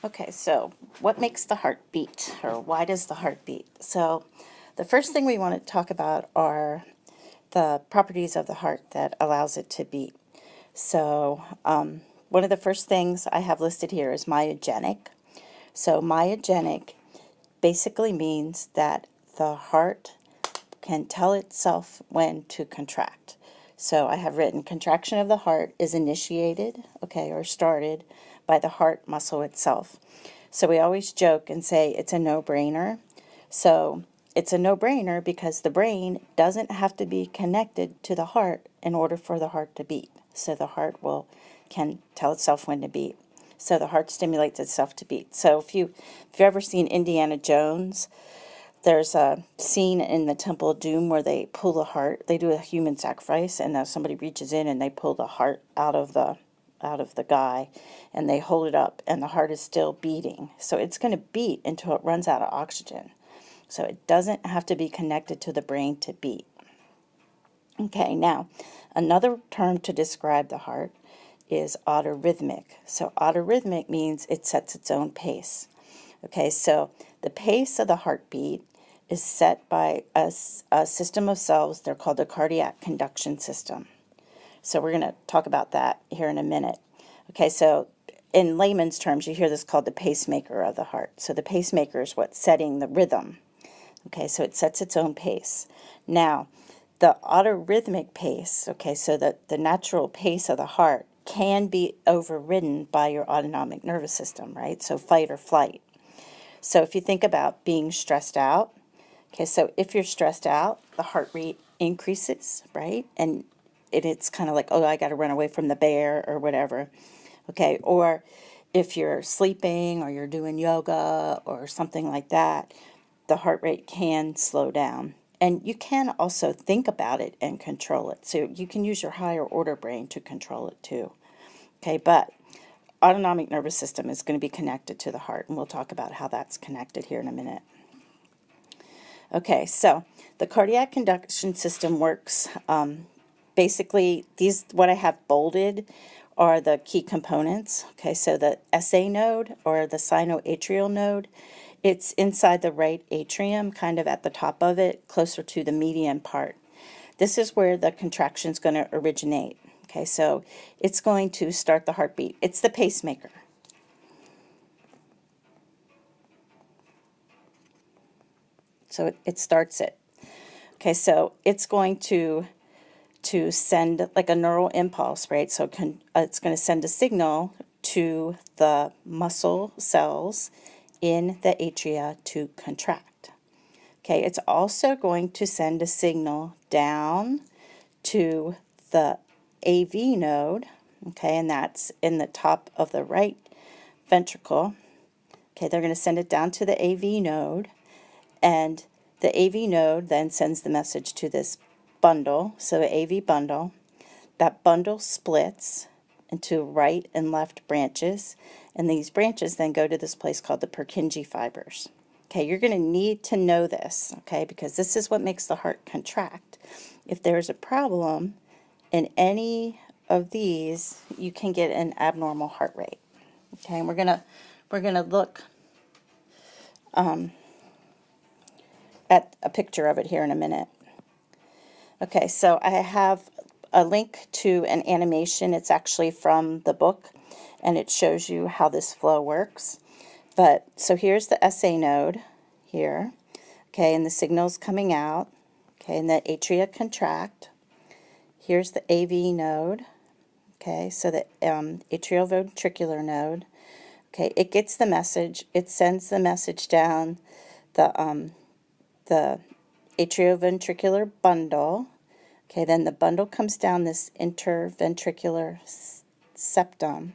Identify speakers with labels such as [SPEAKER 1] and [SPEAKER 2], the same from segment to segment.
[SPEAKER 1] Okay, so what makes the heart beat, or why does the heart beat? So the first thing we want to talk about are the properties of the heart that allows it to beat. So one of the first things I have listed here is myogenic. So myogenic basically means that the heart can tell itself when to contract. So I have written contraction of the heart is initiated, okay, or started by the heart muscle itself. So we always joke and say it's a no-brainer. So it's a no-brainer because the brain doesn't have to be connected to the heart in order for the heart to beat. So the heart can tell itself when to beat. So the heart stimulates itself to beat. So if you've ever seen Indiana Jones, there's a scene in the Temple of Doom where they pull the heart. They do a human sacrifice, and somebody reaches in and they pull the heart out of the guy, and they hold it up, and the heart is still beating. So it's going to beat until it runs out of oxygen. So it doesn't have to be connected to the brain to beat. Okay, now another term to describe the heart is autorhythmic. So autorhythmic means it sets its own pace. Okay, so the pace of the heartbeat is set by a system of cells. They're called the cardiac conduction system. So we're going to talk about that here in a minute. Okay, so in layman's terms, you hear this called the pacemaker of the heart. So the pacemaker is what's setting the rhythm. Okay, so it sets its own pace. Now, the autorhythmic pace, okay, so the natural pace of the heart can be overridden by your autonomic nervous system, right? So fight or flight. So if you think about being stressed out, okay, so if you're stressed out, the heart rate increases, right? And it's kind of like, oh, I got to run away from the bear or whatever. Okay, or if you're sleeping or you're doing yoga or something like that, the heart rate can slow down. And you can also think about it and control it. So you can use your higher order brain to control it too. Okay, but autonomic nervous system is going to be connected to the heart, and we'll talk about how that's connected here in a minute. Okay, so the cardiac conduction system works. Basically, what I have bolded are the key components. Okay, so the SA node, or the sinoatrial node, it's inside the right atrium, kind of at the top of it, closer to the median part. This is where the contraction is going to originate. Okay, so it's going to start the heartbeat. It's the pacemaker. So it starts it. Okay, so it's going to send like a neural impulse, right? So it's going to send a signal to the muscle cells in the atria to contract. Okay, it's also going to send a signal down to the AV node, okay, and that's in the top of the right ventricle. Okay, they're going to send it down to the AV node, and the AV node then sends the message to this bundle, so the AV bundle. That bundle splits into right and left branches, and these branches then go to this place called the Purkinje fibers. Okay, you're going to need to know this, okay, because this is what makes the heart contract. If there's a problem in any of these, you can get an abnormal heart rate. Okay, and we're gonna look at a picture of it here in a minute. Okay, so I have a link to an animation. It's actually from the book, and it shows you how this flow works. But so here's the SA node here, okay, and the signal's coming out, okay, and the atria contract. Here's the AV node, okay, so the atrioventricular node. Okay, it gets the message. It sends the message down the atrioventricular bundle. Okay, then the bundle comes down this interventricular septum.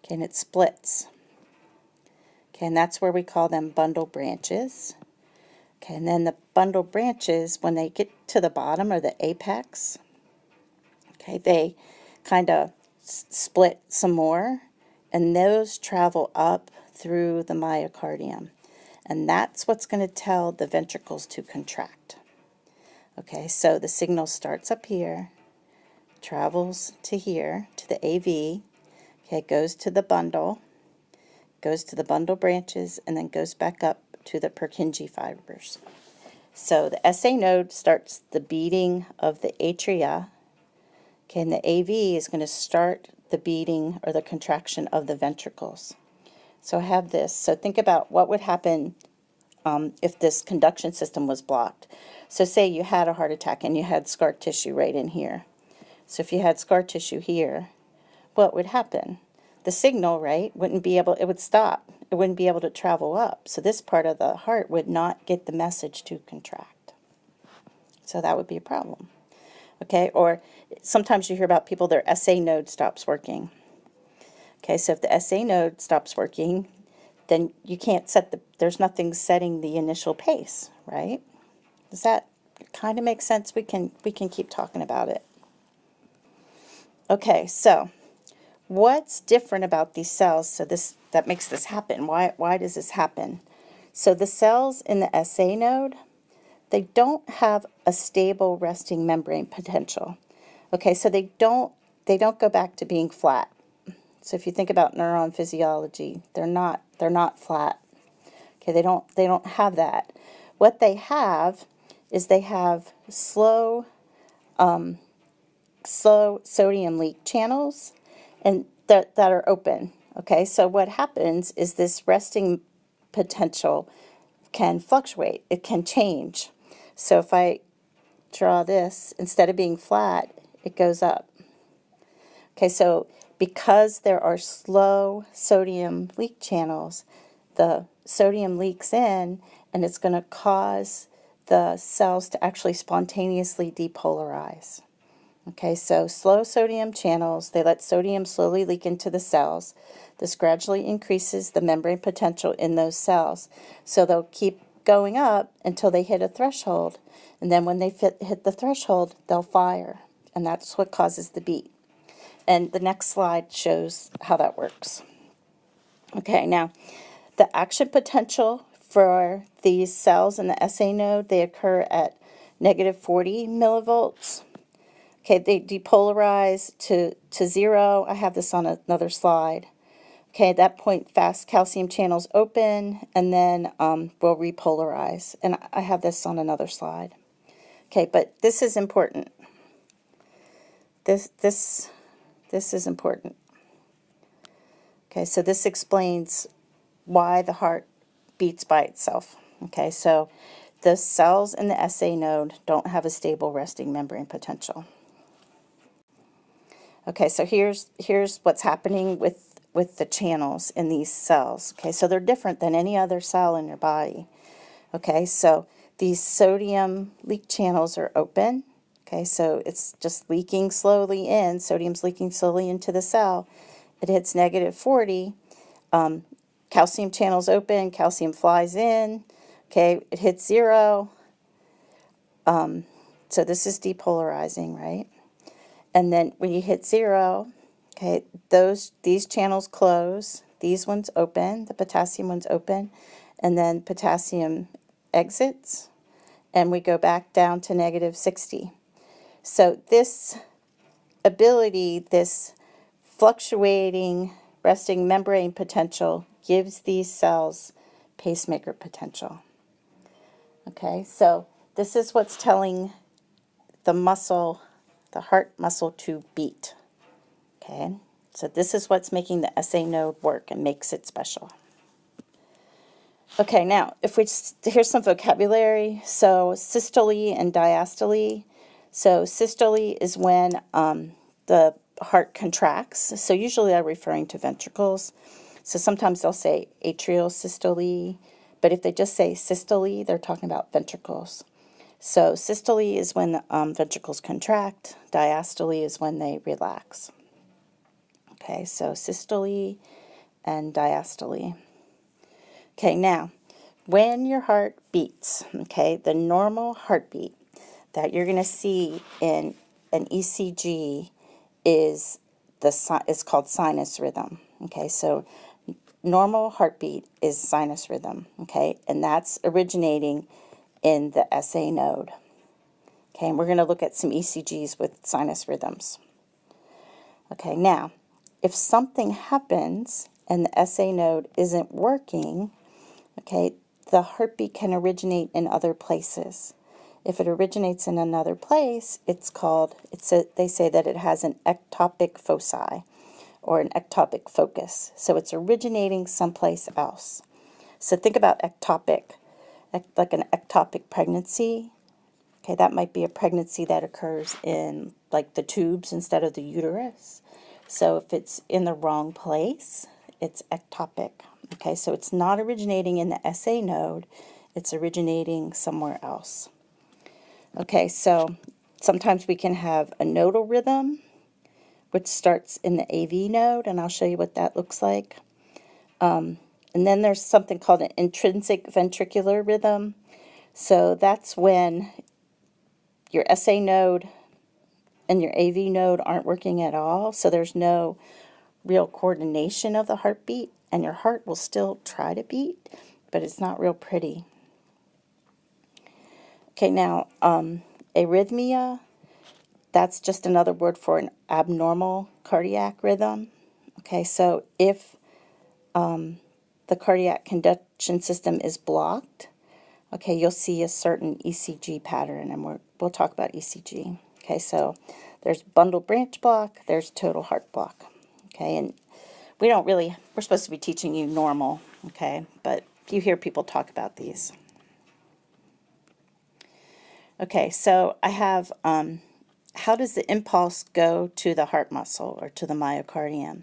[SPEAKER 1] Okay, and it splits. Okay, and that's where we call them bundle branches. Okay, and then the bundle branches, when they get to the bottom or the apex, okay, they kind of split some more, and those travel up through the myocardium. And that's what's going to tell the ventricles to contract. Okay, so the signal starts up here, travels to here, to the AV, okay, it goes to the bundle, goes to the bundle branches, and then goes back up to the Purkinje fibers. So the SA node starts the beating of the atria. Okay, and the AV is going to start the beating or the contraction of the ventricles. So I have this. So think about what would happen if this conduction system was blocked. So say you had a heart attack and you had scar tissue right in here. So if you had scar tissue here, what would happen? The signal, right, wouldn't be able, it would stop. It wouldn't be able to travel up. So this part of the heart would not get the message to contract. So that would be a problem. Okay, or sometimes you hear about people, their SA node stops working. Okay, so if the SA node stops working, then you can't set there's nothing setting the initial pace, right? Does that kind of make sense? We can keep talking about it. Okay, so what's different about these cells that makes this happen? Why does this happen? So the cells in the SA node, they don't have a stable resting membrane potential. Okay, so they don't go back to being flat. So if you think about neuron physiology, they're not flat. Okay, they don't have that. What they have is they have slow sodium leak channels and that are open. Okay, so what happens is this resting potential can fluctuate. It can change. So if I draw this, instead of being flat, it goes up. Okay, so because there are slow sodium leak channels, the sodium leaks in and it's going to cause the cells to actually spontaneously depolarize. Okay, so slow sodium channels, they let sodium slowly leak into the cells. This gradually increases the membrane potential in those cells. So they'll keep going up until they hit a threshold. And then when they hit the threshold, they'll fire. And that's what causes the beat. And the next slide shows how that works. Okay, now the action potential for these cells in the SA node, they occur at negative 40 millivolts. Okay, they depolarize to 0. I have this on another slide. Okay, at that point, fast calcium channels open, and then will repolarize. And I have this on another slide. Okay, but this is important. This is important. Okay, so this explains why the heart beats by itself. Okay, so the cells in the SA node don't have a stable resting membrane potential. Okay, so here's what's happening with the channels in these cells. Okay, so they're different than any other cell in your body. Okay, so these sodium leak channels are open. Okay, so it's just leaking slowly in. Sodium's leaking slowly into the cell. It hits negative 40. Calcium channels open. Calcium flies in. Okay, it hits 0. So this is depolarizing, right? And then when you hit 0, okay, these channels close. These ones open. The potassium ones open. And then potassium exits. And we go back down to negative 60. So this ability, this fluctuating resting membrane potential gives these cells pacemaker potential. Okay, so this is what's telling the muscle, the heart muscle, to beat. Okay, so this is what's making the SA node work and makes it special. Okay, now here's some vocabulary. So systole and diastole. So systole is when the heart contracts. So usually they're referring to ventricles. So sometimes they'll say atrial systole, but if they just say systole, they're talking about ventricles. So systole is when ventricles contract. Diastole is when they relax. Okay, so systole and diastole. Okay, now, when your heart beats, okay, the normal heartbeat that you're going to see in an ECG is called sinus rhythm. Okay, so normal heartbeat is sinus rhythm. Okay, and that's originating in the SA node. Okay, and we're going to look at some ECGs with sinus rhythms. Okay, now, if something happens and the SA node isn't working, okay, the heartbeat can originate in other places. If it originates in another place, they say that it has an ectopic foci, or an ectopic focus. So it's originating someplace else. So think about ectopic, like an ectopic pregnancy. Okay, that might be a pregnancy that occurs in like the tubes instead of the uterus. So if it's in the wrong place, it's ectopic. Okay, so it's not originating in the SA node, it's originating somewhere else. Okay, so sometimes we can have a nodal rhythm, which starts in the AV node, and I'll show you what that looks like. And then there's something called an intrinsic ventricular rhythm. So that's when your SA node and your AV node aren't working at all. So there's no real coordination of the heartbeat, and your heart will still try to beat, but it's not real pretty. Okay, now arrhythmia, that's just another word for an abnormal cardiac rhythm. Okay, so if the cardiac conduction system is blocked, okay, you'll see a certain ECG pattern, and we'll talk about ECG. Okay, so there's bundle branch block, there's total heart block. Okay, and we're supposed to be teaching you normal, okay, but you hear people talk about these. Okay, so I have, how does the impulse go to the heart muscle or to the myocardium?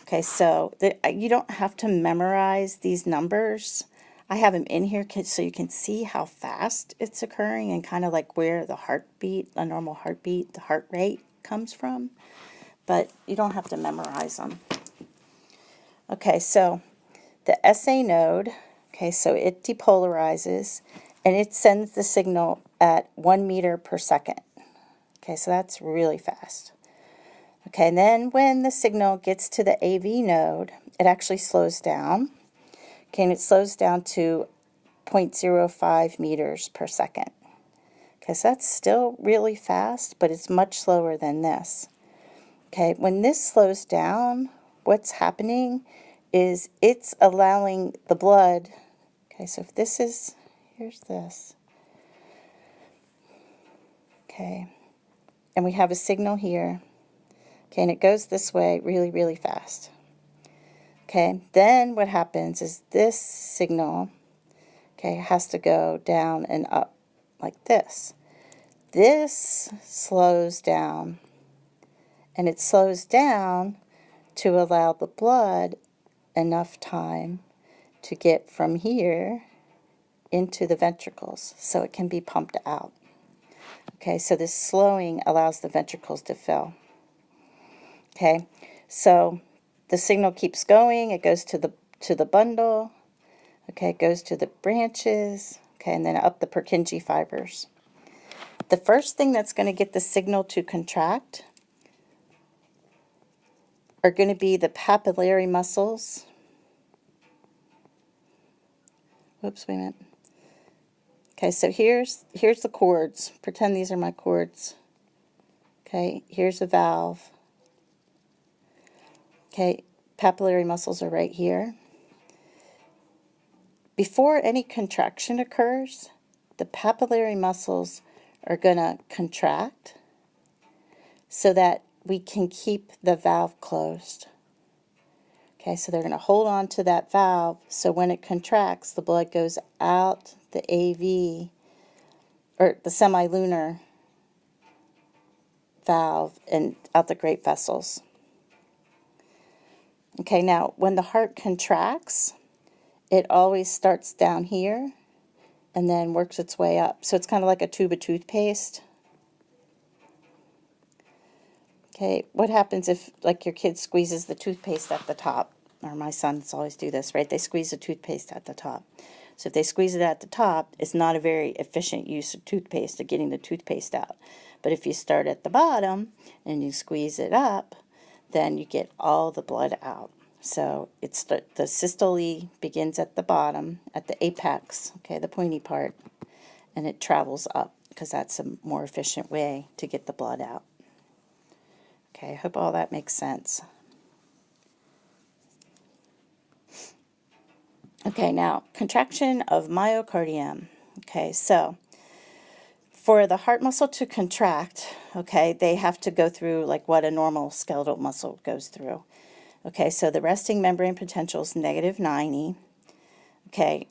[SPEAKER 1] Okay, so you don't have to memorize these numbers. I have them in here so you can see how fast it's occurring and kind of like where the heartbeat, a normal heartbeat, the heart rate comes from. But you don't have to memorize them. Okay, so the SA node, okay, so it depolarizes and it sends the signal at 1 meter per second. Okay, so that's really fast. Okay, and then when the signal gets to the AV node, it actually slows down. Okay, and it slows down to 0.05 meters per second. Okay, so that's still really fast, but it's much slower than this. Okay, when this slows down, what's happening is it's allowing the blood, okay, so if this is, here's this. Okay, and we have a signal here. Okay, and it goes this way really, really fast. Okay, then what happens is this signal, okay, has to go down and up like this. This slows down, and it slows down to allow the blood enough time to get from here into the ventricles so it can be pumped out. Okay, so this slowing allows the ventricles to fill. Okay, so the signal keeps going, it goes to the bundle, okay, it goes to the branches, okay, and then up the Purkinje fibers. The first thing that's going to get the signal to contract are going to be the papillary muscles. Whoops, wait a minute. Okay, so here's the cords. Pretend these are my cords. Okay, here's a valve. Okay, papillary muscles are right here. Before any contraction occurs, the papillary muscles are going to contract so that we can keep the valve closed. Okay, so they're going to hold on to that valve so when it contracts, the blood goes out the AV, or the semilunar valve, and out the great vessels. Okay, now when the heart contracts, it always starts down here and then works its way up. So it's kind of like a tube of toothpaste. Okay, what happens if, like, your kid squeezes the toothpaste at the top? Or my sons always do this, right? They squeeze the toothpaste at the top. So if they squeeze it at the top, it's not a very efficient use of toothpaste, of getting the toothpaste out. But if you start at the bottom and you squeeze it up, then you get all the blood out. So it's the systole begins at the bottom, at the apex, okay, the pointy part, and it travels up because that's a more efficient way to get the blood out. Okay, I hope all that makes sense. Okay, now, contraction of myocardium. Okay, so for the heart muscle to contract, okay, they have to go through like what a normal skeletal muscle goes through. Okay, so the resting membrane potential is -90. Okay,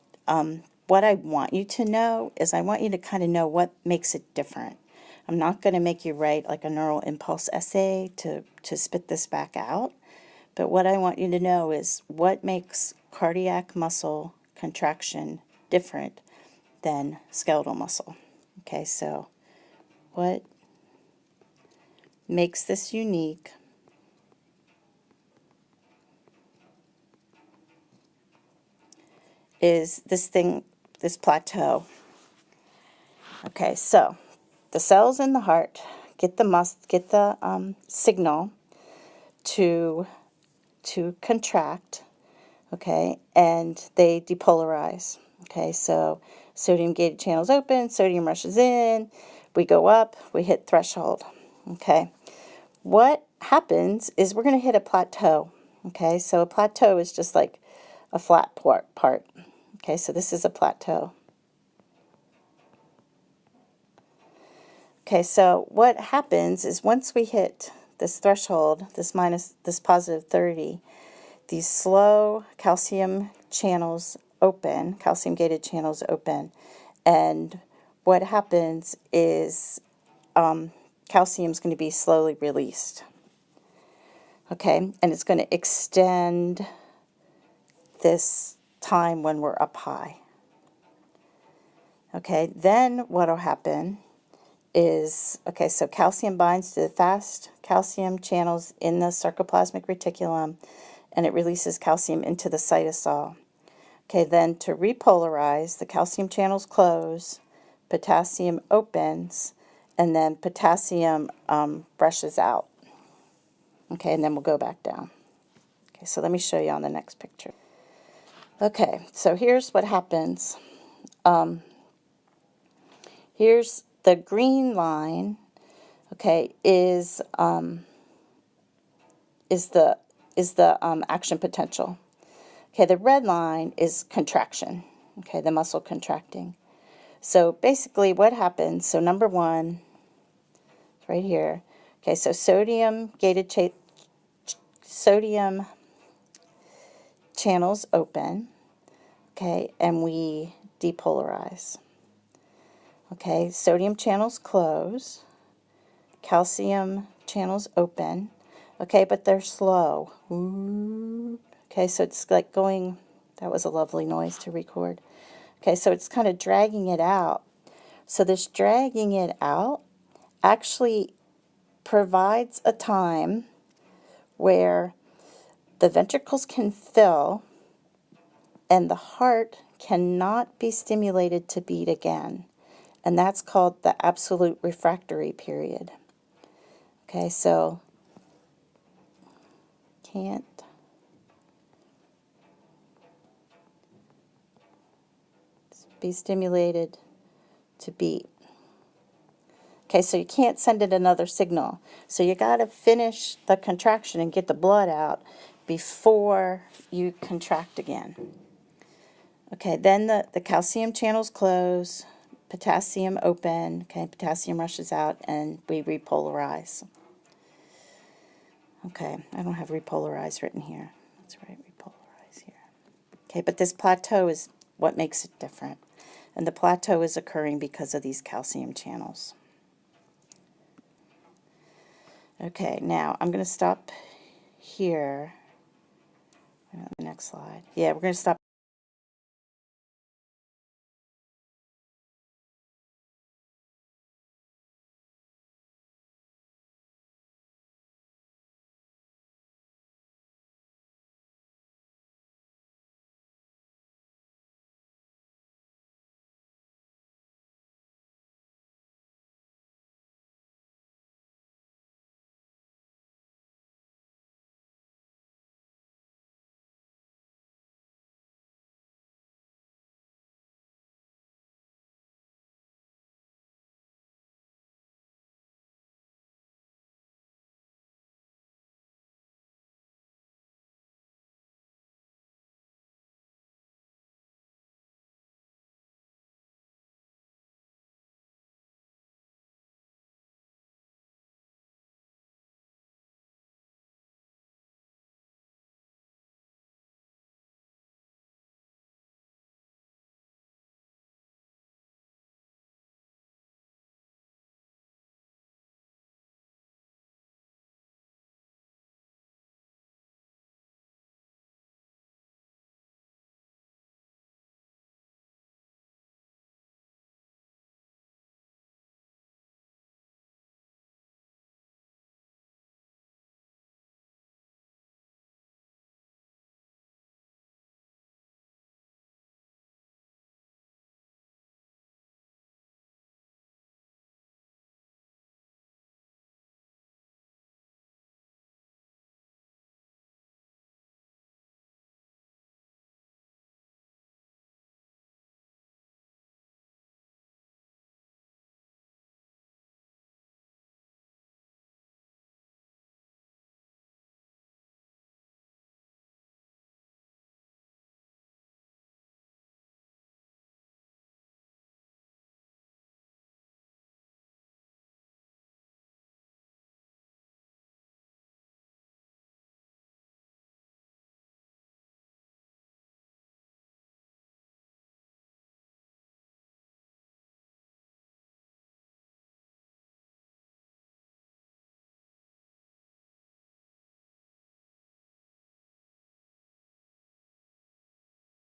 [SPEAKER 1] what I want you to know is I want you to kind of know what makes it different. I'm not going to make you write like a neural impulse essay to spit this back out, but what I want you to know is what makes cardiac muscle contraction different than skeletal muscle. Okay, so what makes this unique is this plateau. Okay, so the cells in the heart get the signal to contract, okay, and they depolarize. Okay, so sodium gated channels open, sodium rushes in, we go up, we hit threshold. Okay, what happens is we're going to hit a plateau. Okay, so a plateau is just like a flat part. Okay, so this is a plateau. Okay, so what happens is once we hit this threshold, this +30, these slow calcium channels open, calcium gated channels open, and what happens is calcium is going to be slowly released. Okay, and it's going to extend this time when we're up high. Okay, then what will happen is, okay, so calcium binds to the fast calcium channels in the sarcoplasmic reticulum, and it releases calcium into the cytosol. Okay, then to repolarize, the calcium channels close, potassium opens, and then potassium brushes out. Okay, and then we'll go back down. Okay, so let me show you on the next picture. Okay, so here's what happens. Here's the green line, okay, is the action potential. Okay, the red line is contraction, okay, the muscle contracting. So basically what happens, so number one, right here, okay, so sodium channels open, okay, and we depolarize. Okay, sodium channels close, calcium channels open, okay, but they're slow. Okay, so it's like going, that was a lovely noise to record. Okay, so it's kind of dragging it out. So this dragging it out actually provides a time where the ventricles can fill and the heart cannot be stimulated to beat again. And that's called the absolute refractory period. Okay, so can't be stimulated to beat. Okay, so you can't send it another signal. So you got to finish the contraction and get the blood out before you contract again. Okay, then the calcium channels close, potassium open, okay, potassium rushes out, and we repolarize. Okay, I don't have repolarize written here. That's right, repolarize here. Okay, but this plateau is what makes it different. And the plateau is occurring because of these calcium channels. Okay, now I'm going to stop here. The next slide. Yeah, we're going to stop